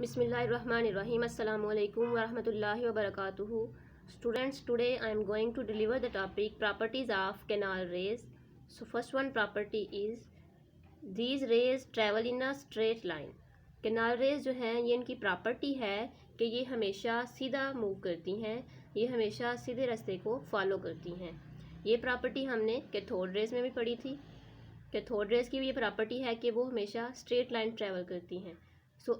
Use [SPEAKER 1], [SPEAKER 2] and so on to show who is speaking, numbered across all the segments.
[SPEAKER 1] Bismillahirrahmanirrahim. Assalamu alaikum wa rahmatullahi wa barakatuhu. Students, today I am going to deliver the topic properties of canal rays. So first one property is these rays travel in a straight line. Canal rays जो हैं ये इनकी property है कि ये हमेशा सीधा move करती हैं, ये हमेशा सीधे रास्ते को फॉलो करती हैं। ये प्रॉपर्टी हमने कैथोड रेज में भी पढ़ी थी। कैथोड रेज की भी ये प्रॉपर्टी है कि वो हमेशा स्ट्रेट लाइन ट्रैवल करती हैं।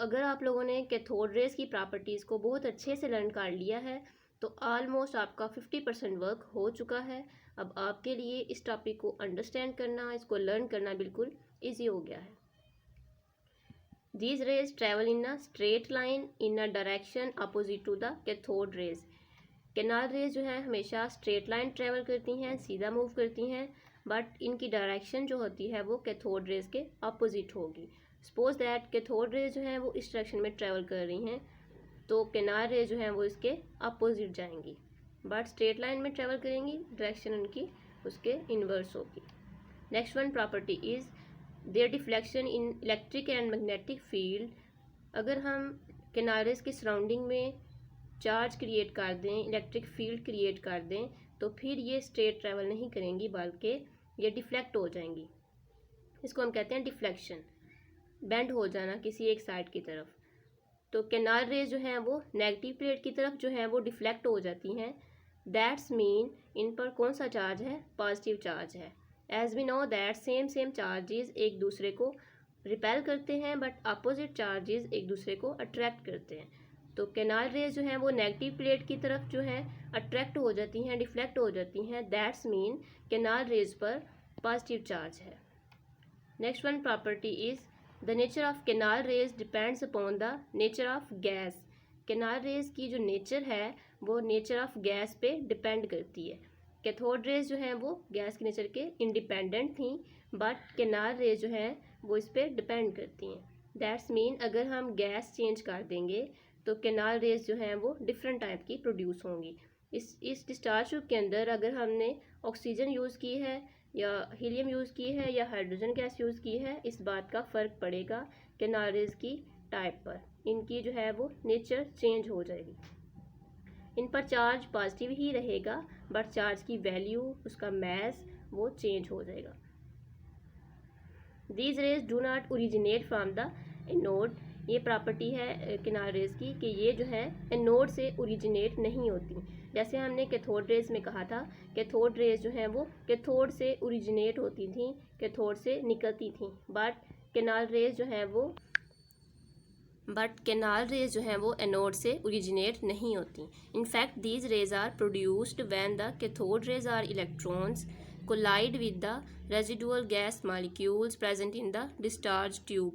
[SPEAKER 1] अगर आप लोगों ने कैथोड रेज की प्रॉपर्टीज़ को बहुत अच्छे से लर्न कर लिया है तो ऑलमोस्ट आपका 50% वर्क हो चुका है। अब आपके लिए इस टॉपिक को अंडरस्टैंड करना, इसको लर्न करना बिल्कुल ईजी हो गया है। These rays travel in a straight line in a direction opposite to the cathode rays. Canal rays जो है हमेशा स्ट्रेट लाइन ट्रैवल करती हैं, सीधा मूव करती हैं, बट इनकी डायरेक्शन जो होती है वो कैथोड रेज के अपोजिट होगी। सपोज दैट कैथोड रेज जो हैं वो इस डायरेक्शन में ट्रैवल कर रही हैं तो कैनाल रेज जो हैं वो इसके अपोजिट जाएंगी, बट स्ट्रेट लाइन में ट्रैवल करेंगी, डायरेक्शन उनकी उसके इन्वर्स होगी। Next one property is their deflection in electric and magnetic field. अगर हम कैनाल रेज के सराउंडिंग में चार्ज क्रिएट कर दें, इलेक्ट्रिक फील्ड क्रिएट कर दें, तो फिर ये स्ट्रेट ट्रैवल नहीं करेंगी बल्कि ये डिफ्लेक्ट हो जाएंगी। इसको हम कहते हैं डिफ्लेक्शन, बेंड हो जाना किसी एक साइड की तरफ। तो कैनाल रेज जो हैं वो नेगेटिव प्लेट की तरफ जो है वो डिफ्लेक्ट हो जाती हैं। दैट्स मीन इन पर कौन सा चार्ज है? पॉजिटिव चार्ज है। As we know that same charges एक दूसरे को रिपेल करते हैं बट अपोजिट चार्जेस एक दूसरे को अट्रैक्ट करते हैं। तो कैनाल रेज जो हैं वो नेगेटिव प्लेट की तरफ जो है अट्रैक्ट हो जाती हैं, डिफ्लेक्ट हो जाती हैं। दैट्स मीन कैनाल रेज पर पॉजिटिव चार्ज है। Next one property is the nature of canal raise depends upon the nature of gas. Canal raise की जो नेचर है वो नेचर ऑफ गैस पे डिपेंड करती है। कैथोड रेज जो हैं वो गैस के नेचर के इंडिपेंडेंट थी, बट कैनाल रेज जो है वो इस पर डिपेंड करती हैं। दैट्स मीन अगर हम गैस चेंज कर देंगे तो कैनाल रेज जो हैं वो डिफरेंट टाइप की प्रोड्यूस होंगी। इस डिस्चार्ज ट्यूब के अंदर अगर हमने ऑक्सीजन यूज़ की है या हीलियम यूज़ की है या हाइड्रोजन गैस यूज़ की है, इस बात का फ़र्क पड़ेगा कैनाल रेज की टाइप पर। इनकी जो है वो नेचर चेंज हो जाएगी। इन पर चार्ज पॉजिटिव ही रहेगा बट चार्ज की वैल्यू, उसका मैस वो चेंज हो जाएगा। These raise do not originate from the anode. ये प्रॉपर्टी है कैनाल रेज की कि ये जो है एनोड से ओरिजिनेट नहीं होती। जैसे हमने कैथोड रेज में कहा था, कैथोड रेज जो हैं वो कैथोड से ओरिजिनेट होती थी, कैथोड से निकलती थी, बट कैनाल रेज जो हैं वो एनोड से ओरिजिनेट नहीं होती। In fact these rays are produced when the cathode rays are electrons collide with the residual gas molecules present in the discharge tube।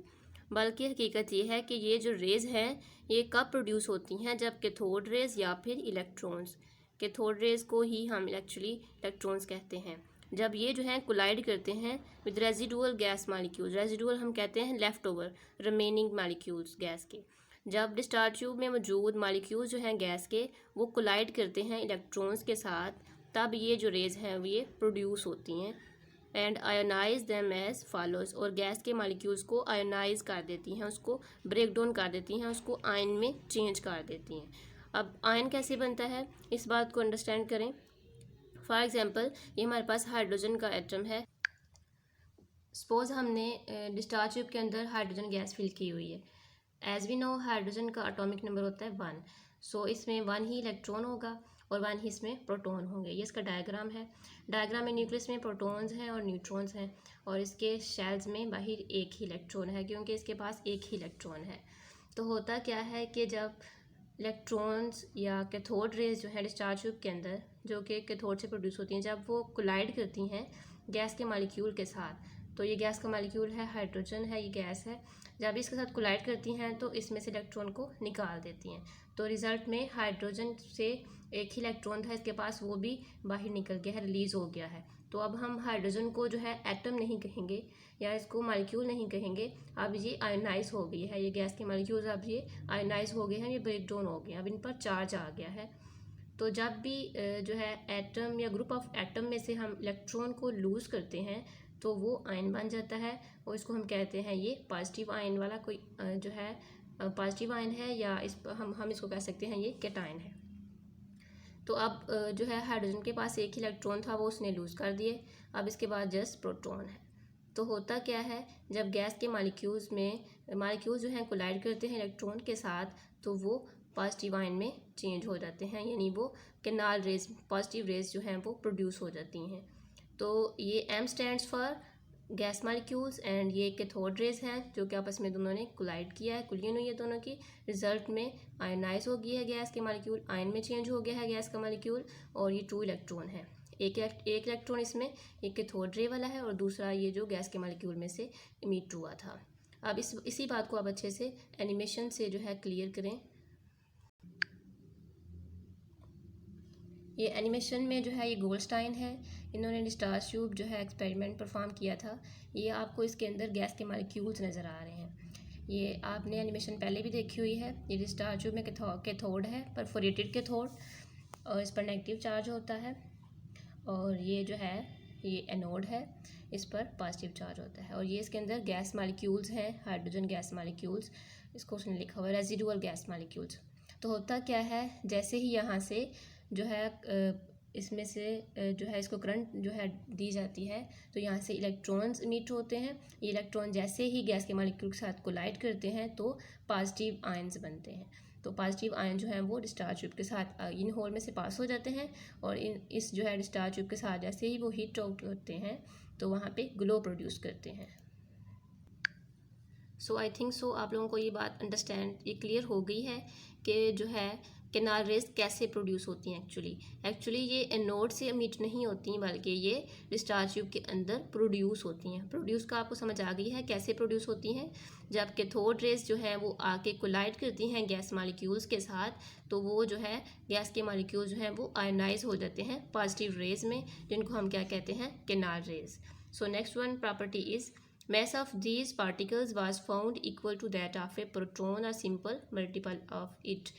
[SPEAKER 1] बल्कि हकीकत ये है कि ये जो रेज हैं ये कब प्रोड्यूस होती हैं? जब कैथोड रेज या फिर इलेक्ट्रॉन्स, कैथोड रेज को ही हम एक्चुअली इलेक्ट्रॉन्स कहते हैं, जब ये जो हैं कोलाइड करते हैं with residual gas molecules. Residual हम कहते हैं left over remaining molecules gas के। जब डिस्चार्ज ट्यूब में मौजूद मॉलिक्यूल्स जो हैं गैस के वो कोलाइड करते हैं इलेक्ट्रॉन्स के साथ, तब ये जो रेज हैं ये प्रोड्यूस होती हैं and ionise them as follows. और गैस के मॉलिक्यूल्स को आयोनाइज कर देती हैं, उसको ब्रेक डाउन कर देती हैं, उसको आयन में चेंज कर देती हैं। अब आयन कैसे बनता है इस बात को अंडरस्टैंड करें। फॉर एग्जांपल ये हमारे पास हाइड्रोजन का एटम है। सपोज हमने डिस्चार्ज ट्यूब के अंदर हाइड्रोजन गैस फिल की हुई है। एज वी नो हाइड्रोजन का एटॉमिक नंबर होता है 1। सो इसमें 1 ही इलेक्ट्रॉन होगा और 1 ही इसमें प्रोटॉन होंगे। ये इसका डायग्राम है। डायग्राम में न्यूक्लियस में प्रोटॉन्स हैं और न्यूट्रॉन्स हैं और इसके शेल्स में बाहर एक ही इलेक्ट्रॉन है क्योंकि इसके पास एक ही इलेक्ट्रॉन है। तो होता क्या है कि जब इलेक्ट्रॉन्स या कैथोड रेज जो है डिस्चार्ज ट्यूब के अंदर जो कि कैथोड से प्रोड्यूस होती हैं, जब वो कोलाइड करती हैं गैस के मॉलिक्यूल के साथ, तो ये गैस का मॉलिक्यूल है, हाइड्रोजन है, ये गैस है, जब इसके साथ कोलाइड करती हैं तो इसमें से इलेक्ट्रॉन को निकाल देती हैं। तो रिज़ल्ट में हाइड्रोजन से एक ही इलेक्ट्रॉन था इसके पास, वो भी बाहर निकल गया है, रिलीज़ हो गया है। तो अब हम हाइड्रोजन को जो है एटम नहीं कहेंगे या इसको मॉलिक्यूल नहीं कहेंगे, अब ये आयोनाइज हो गई है, ये गैस के मॉलिक्यूल्स अब ये आयोनाइज हो गए हैं, ये ब्रेक डाउन हो गए, अब इन पर चार्ज आ गया है। तो जब भी जो है एटम या ग्रुप ऑफ एटम में से हम इलेक्ट्रॉन को लूज़ करते हैं तो वो आयन बन जाता है और इसको हम कहते हैं ये पॉजिटिव आयन वाला कोई जो है पॉजिटिव आयन है, या हम इसको कह सकते हैं ये कैटायन है। तो अब जो है हाइड्रोजन के पास एक ही इलेक्ट्रॉन था, वो उसने लूज़ कर दिए। अब इसके बाद जस्ट प्रोटॉन है। तो होता क्या है, जब गैस के मालिक्यूल्स जो हैं कोलाइड करते हैं इलेक्ट्रॉन के साथ, तो वो पॉजिटिव आयन में चेंज हो जाते हैं, यानी वो कैनाल रेज, पॉजिटिव रेज जो हैं वो प्रोड्यूस हो जाती हैं। तो ये M stands for gas molecules and ये कैथोड रेज हैं, जो कि आपस में दोनों ने कोलाइड किया है, कुलियन हुई है दोनों की। रिजल्ट में आयनाइज हो गई है गैस के मालिक्यूल, आयन में चेंज हो गया है गैस का मालिक्यूल, और ये 2 इलेक्ट्रॉन है। एक इलेक्ट्रॉन इसमें एक कैथोड रे वाला है, और दूसरा ये जो गैस के मालिक्यूल में से इमिट हुआ था। अब इसी बात को आप अच्छे से एनिमेशन से जो है क्लियर करें। ये एनिमेशन में जो है ये गोल्डस्टाइन है, इन्होंने डिस्चार्ज ट्यूब जो है एक्सपेरिमेंट परफॉर्म किया था। ये आपको इसके अंदर गैस के मालिक्यूल्स नज़र आ रहे हैं। ये आपने एनिमेशन पहले भी देखी हुई है। ये डिस्चार्ज ट्यूब में कैथोड है, परफोरेटेड कैथोड, और इस पर नेगेटिव चार्ज होता है, और ये जो है ये एनोड है, इस पर पॉजिटिव चार्ज होता है। और ये इसके अंदर गैस मालिक्यूल्स हैं, हाइड्रोजन गैस मालिक्यूल्स, इसको उसने लिखा हुआ है रेजिडुअल गैस मालिक्यूल्स। तो होता क्या है, जैसे ही यहाँ से जो है इसमें से जो है इसको करंट जो है दी जाती है, तो यहाँ से इलेक्ट्रॉन्स इमिट होते हैं। ये इलेक्ट्रॉन जैसे ही गैस के मालिक्यूल के साथ कोलाइड करते हैं तो पॉजिटिव आयंस बनते हैं। तो पॉजिटिव आयन जो है वो डिस्चार्ज ट्यूब के साथ इन होल में से पास हो जाते हैं, और इस जो है डिस्चार्ज ट्यूब के साथ जैसे ही वो हीट आउट करते हैं तो वहाँ पे ग्लो प्रोड्यूस करते हैं। सो आई थिंक सो आप लोगों को ये बात ये क्लियर हो गई है कि जो है कैनाल रेज कैसे प्रोड्यूस होती हैं। एक्चुअली ये एनोड से इमिट नहीं होती, बल्कि ये डिस्चार्ज ट्यूब के अंदर प्रोड्यूस होती हैं। प्रोड्यूस का आपको समझ आ गई है कैसे प्रोड्यूस होती हैं। जब कैथोड रेज जो है वो आके कोलाइड करती हैं गैस मालिक्यूल्स के साथ, तो वो जो है गैस के मालिक्यूल जो हैं वो आयनाइज हो जाते हैं पॉजिटिव रेज में, जिनको हम क्या कहते हैं, canal raise. So next one property is mass of these particles was found equal to that of a proton or simple multiple of it।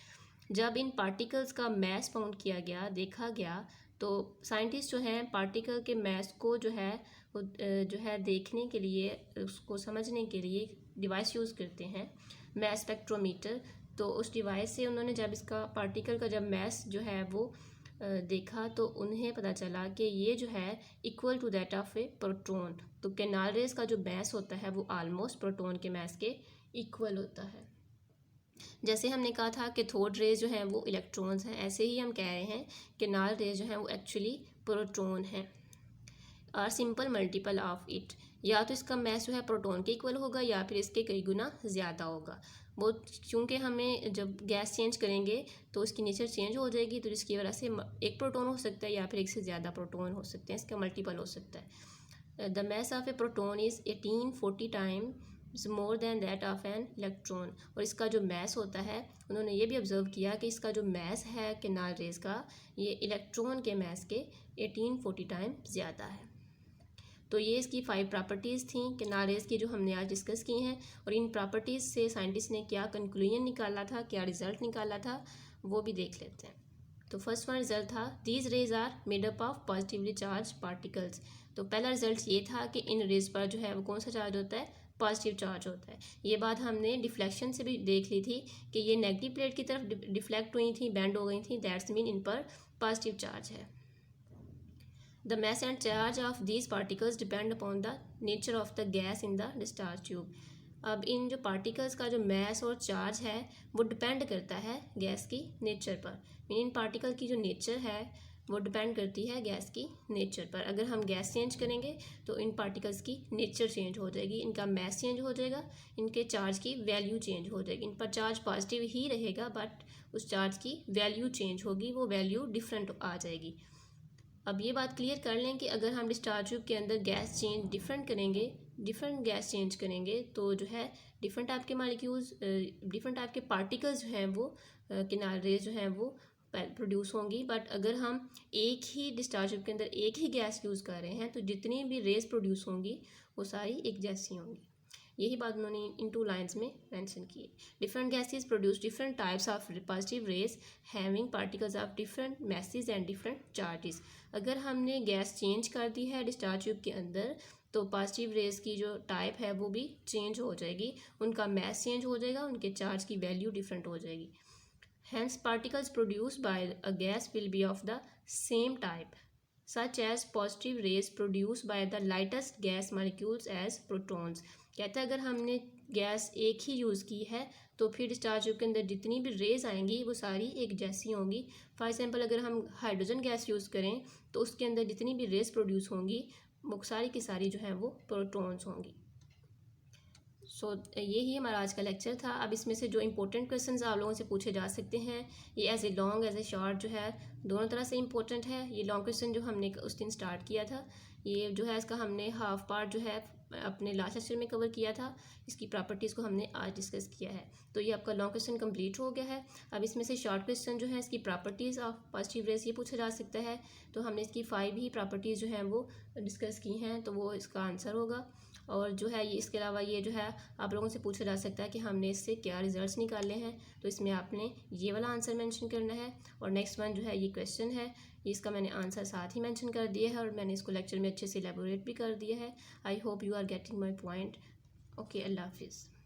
[SPEAKER 1] जब इन पार्टिकल्स का मैस फाउंड किया गया, देखा गया, तो साइंटिस्ट जो हैं पार्टिकल के मैस को जो है देखने के लिए, उसको समझने के लिए डिवाइस यूज़ करते हैं, मैस स्पेक्ट्रोमीटर। तो उस डिवाइस से उन्होंने जब इसका पार्टिकल का जब मैस जो है वो देखा, तो उन्हें पता चला कि ये जो है equal to that of a proton. तो कैनाल रेज का जो मैस होता है वो ऑलमोस्ट प्रोटॉन के मैस के इक्वल होता है। जैसे हमने कहा था कैथोड रेज जो हैं वो इलेक्ट्रॉन्स हैं, ऐसे ही हम कह रहे हैं कैनाल रेज जो हैं वो एक्चुअली प्रोटॉन हैं, और सिंपल मल्टीपल ऑफ इट। या तो इसका मैस जो है प्रोटॉन के इक्वल होगा, या फिर इसके कई गुना ज़्यादा होगा। वो चूँकि हमें जब गैस चेंज करेंगे तो उसकी नेचर चेंज हो जाएगी, तो जिसकी वजह से एक प्रोटॉन हो सकता है, या फिर एक से ज़्यादा प्रोटॉन हो सकते हैं, इसका मल्टीपल हो सकता है। The mass of a proton is 1840 times more than that of an electron. और इसका जो मैस होता है, उन्होंने ये भी ऑब्जर्व किया कि इसका जो मैस है कैनाल रेज का, ये इलेक्ट्रॉन के मैस के 1840 टाइम ज़्यादा है। तो ये इसकी 5 प्रॉपर्टीज़ थी कैनाल रेज की, जो हमने आज डिस्कस की हैं। और इन प्रॉपर्टीज़ से साइंटिस्ट ने क्या कंक्लूजन निकाला था, क्या रिजल्ट निकाला था, वो भी देख लेते हैं। तो फर्स्ट वन रिजल्ट था, these rays are made up of positively charge particles. तो पहला रिजल्ट ये था कि इन रेज पर जो है वो कौन सा चार्ज होता है, पॉजिटिव चार्ज होता है। ये बात हमने डिफ्लेक्शन से भी देख ली थी कि ये नेगेटिव प्लेट की तरफ डिफ्लेक्ट हुई थी, बेंड हो गई थी, दैट्स मीन इन पर पॉजिटिव चार्ज है। The mass and charge of these particles depend upon the nature of the gas in the discharge tube। अब इन जो पार्टिकल्स का जो मैस और चार्ज है वो डिपेंड करता है गैस की नेचर पर। इन पार्टिकल की जो नेचर है वो डिपेंड करती है गैस की नेचर पर। अगर हम गैस चेंज करेंगे तो इन पार्टिकल्स की नेचर चेंज हो जाएगी, इनका मैस चेंज हो जाएगा, इनके चार्ज की वैल्यू चेंज हो जाएगी। इन पर चार्ज पॉजिटिव ही रहेगा, बट उस चार्ज की वैल्यू चेंज होगी, वो वैल्यू डिफरेंट आ जाएगी। अब ये बात क्लियर कर लें कि अगर हम डिस्चार्ज ट्यूब के अंदर gas change different gas change करेंगे, तो जो है डिफरेंट टाइप के मालिक्यूल्स, डिफरेंट टाइप के पार्टिकल्स जो हैं वो कैनाल रेज जो हैं वो प्रोड्यूस होंगी। बट अगर हम एक ही डिस्चार्ज ट्यूब के अंदर एक ही गैस यूज़ कर रहे हैं, तो जितनी भी रेज प्रोड्यूस होंगी वो सारी एक जैसी होंगी। यही बात उन्होंने इन 2 लाइन्स में मेंशन की है। Different gases produce different types of positive raise having particles of different message and different charges. अगर हमने गैस चेंज कर दी है डिस्चार्ज ट्यूब के अंदर, तो पॉजिटिव रेज की जो टाइप है वो भी चेंज हो जाएगी, उनका मैस चेंज हो जाएगा, उनके चार्ज की वैल्यू डिफरेंट हो जाएगी। Hence, particles produced by a gas will be of the same type, such as positive rays produced by the lightest gas molecules as protons। कहता है अगर हमने गैस एक ही यूज़ की है तो फिर डिस्चार्ज ट्यूब के अंदर जितनी भी रेज आएंगी वो सारी एक जैसी होंगी। फॉर एग्जांपल अगर हम हाइड्रोजन गैस यूज़ करें तो उसके अंदर जितनी भी रेज प्रोड्यूस होंगी वो सारी की सारी जो है वो प्रोटॉन्स होंगी। यही हमारा आज का लेक्चर था। अब इसमें से जो इंपॉर्टेंट क्वेश्चंस आप लोगों से पूछे जा सकते हैं, ये as a long as a short जो है दोनों तरह से इंपॉर्टेंट है। ये लॉन्ग क्वेश्चन जो हमने उस दिन स्टार्ट किया था, ये जो है इसका हमने हाफ पार्ट जो है अपने लास्ट लेक्चर में कवर किया था, इसकी प्रॉपर्टीज़ को हमने आज डिस्कस किया है। तो ये आपका लॉन्ग क्वेश्चन कंप्लीट हो गया है। अब इसमें से शॉर्ट क्वेश्चन जो है इसकी प्रॉपर्टीज़ ऑफ पॉजिटिव रेज ये पूछा जा सकता है, तो हमने इसकी 5 ही प्रॉपर्टीज़ जो हैं वो डिस्कस की हैं, तो वो इसका आंसर होगा। और जो है ये इसके अलावा ये जो है आप लोगों से पूछा जा सकता है कि हमने इससे क्या रिजल्ट्स निकाले हैं, तो इसमें आपने ये वाला आंसर मेंशन करना है। और नेक्स्ट वन जो है ये क्वेश्चन है, इसका मैंने आंसर साथ ही मेंशन कर दिया है और मैंने इसको लेक्चर में अच्छे से एलेबोरेट भी कर दिया है। I hope you are getting my point. Okay, अल्लाह हाफिज़।